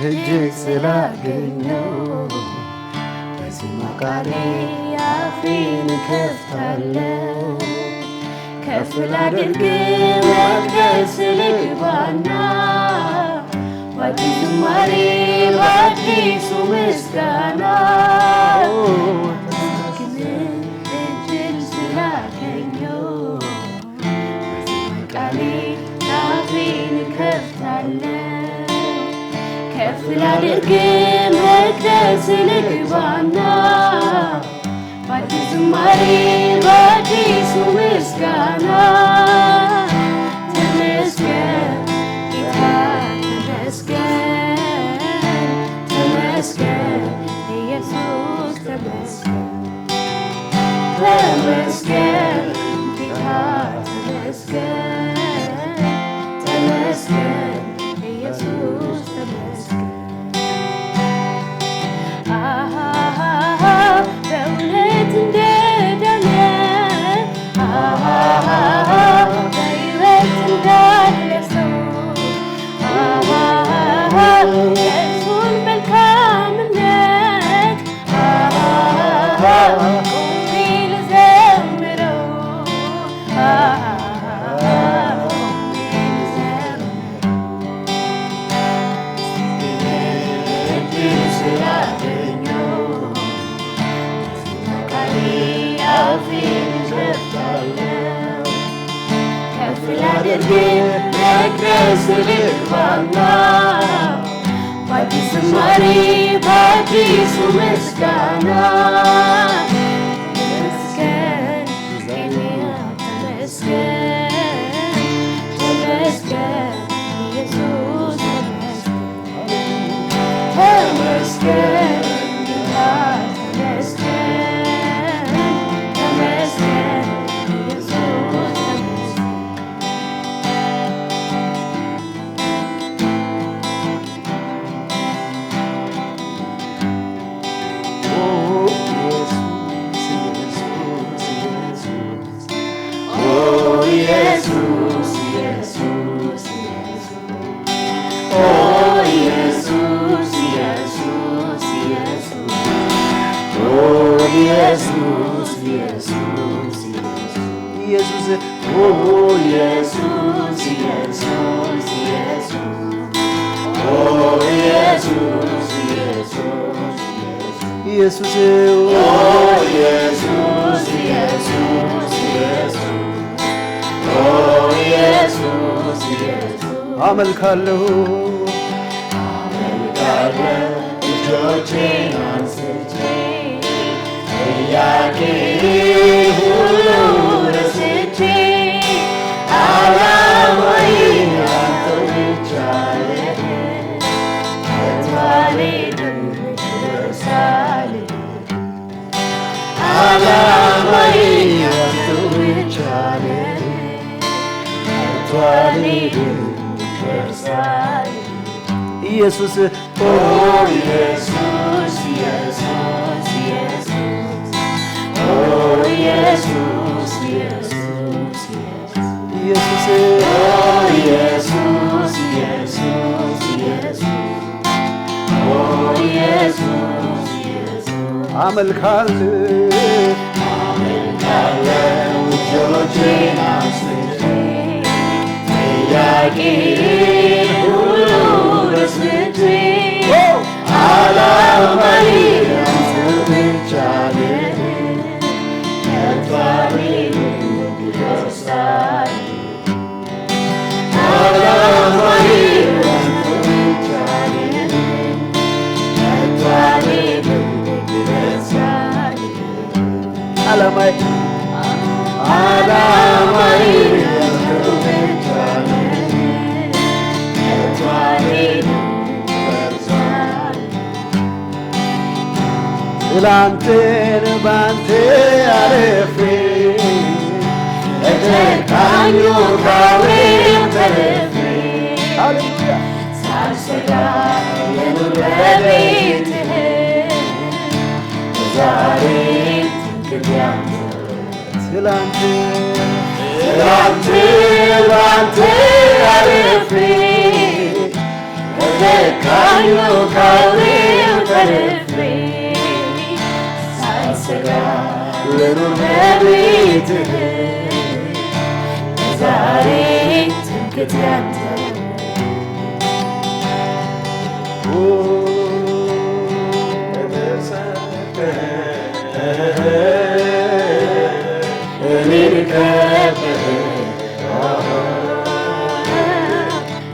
እጅግ ስላገኘው በዜማ ቃሌ አፌን እከፍታለሁ ከፍ ላድርግ መቅደስ ልግባና በአዲስ ዝማሬ በአዲሱ ምስጋና እድል ስላገኘው በዜማ ቃሌ አፌን እከፍታለሁ ከፍ ላድርግ መቅደስ ልግባና በአዲስ ዝማሬ በአዲሱ ምስጋና ተመስገን ጌታ ተመስገን ተመስገን ኢየሱስ ተመስገን ተመስገን ጌታ ተመስገን ተመስገን ኢየሱስ ተመስገን በእውነት እንደዳነ በሕይወት እንዳለ ሰው የእሱን መልካምነት ቆሜ ልዘምረው ከፍ ላድርግ መቅደስ ልግባና በአዲስ ዝማሬ በአዲሱ ምስጋና ተመስገን ተመስገን ተመስገን ኢየሱስ ተመስገን አመልካለሁ እጆቼን አንስቼ ጥያቄ ሁሉ ረስቼ ዓላማዬ አንተ ብቻ ነህ አልሄድም ኢየሩሳሌም ዓላማዬ አንተ ብቻ ነህ አልሄድም ኢየሱስ ኦ ኢየሱስ ኢየሱስ ኢየሱስ ኦ ኢየሱስ ኢየሱስ ኢየሱስ ኦ ኢየሱስ ኢየሱስ ኢየሱስ ኦ ኢየሱስ ኢየሱስ አመልካለሁ እጆቼን አንስቼ ጥያቄ ሁሉ ረስቼ ዓላማዬ አንተ ብቻ ነህ ከቶ አልሄድም ኢየሩሳሌም ዓላማዬ አንተ ብቻ ነህ ከቶ አልሄድም ኢየሩሳሌም ዓላማዬ ትላንትን ባንተ አልፌ ለጨካኙ ካውሬው ተርፌ ሃሌሉያ ሳልሰጋ ልኑር በቤትህ ዛሬ ትምክህቴ አንተ ትላንትን ባንተ አልፌ ለጨካኙ ከዳኙ ካውሬው ተርፌ ሳልሰጋ ልኑር በቤትህ ዛሬ ትምክህቴ አንተ እኔን ከበህ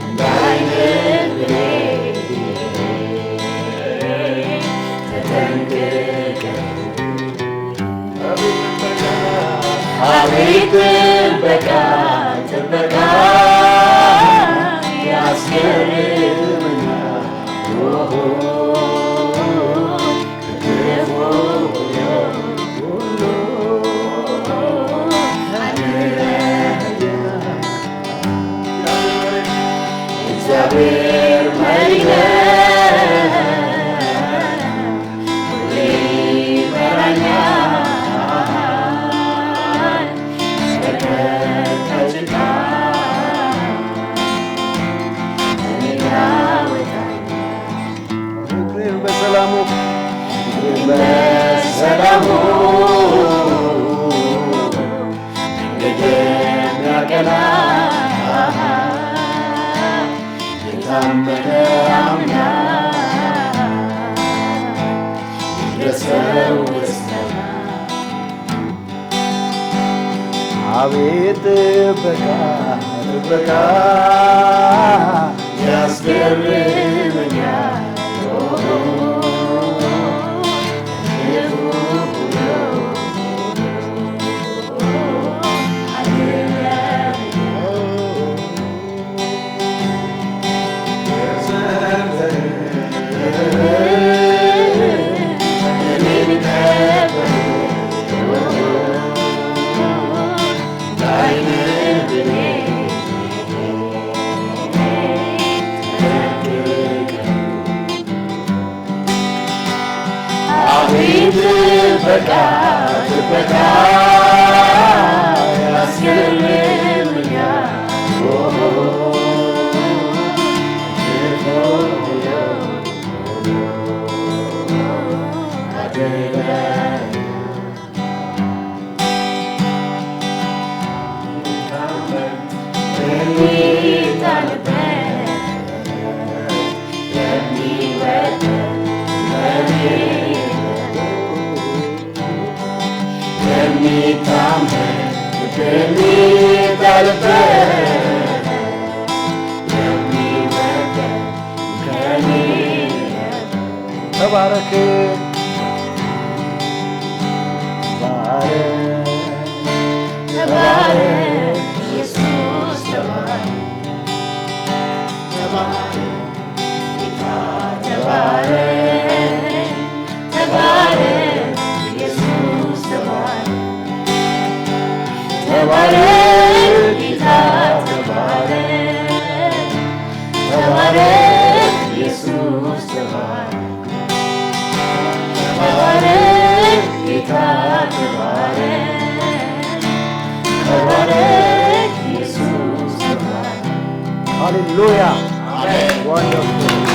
እንዳይንህ ተጠንቅቀህ አቤት ጥበቃ ጥበቃ ያስገርመኛል ከክፉ ሁሉ እግዚአብሔር መሪ ነው ሁሌ ይመራኛል ከጭቃ እኔን ያወጣኛል በሰላሙ መንገድ የሚያቀና የታመነ አምላክ ይድረሰው ምስጋና አቤት ጥበቃ ጥበቃ ያስገርመኛል ጥበቃ ጥበቃ ያስገርመኛል ተባረክ ተባረክ ኢየሱስ ተባረክ ተባረክ ኢየሱስ ተባረክ ጌታ ተባረክ ኢየሱስ ተባረክ ጌታ ተባረክ ኢየሱስ ተባረክ ሃሌሉያ አሜን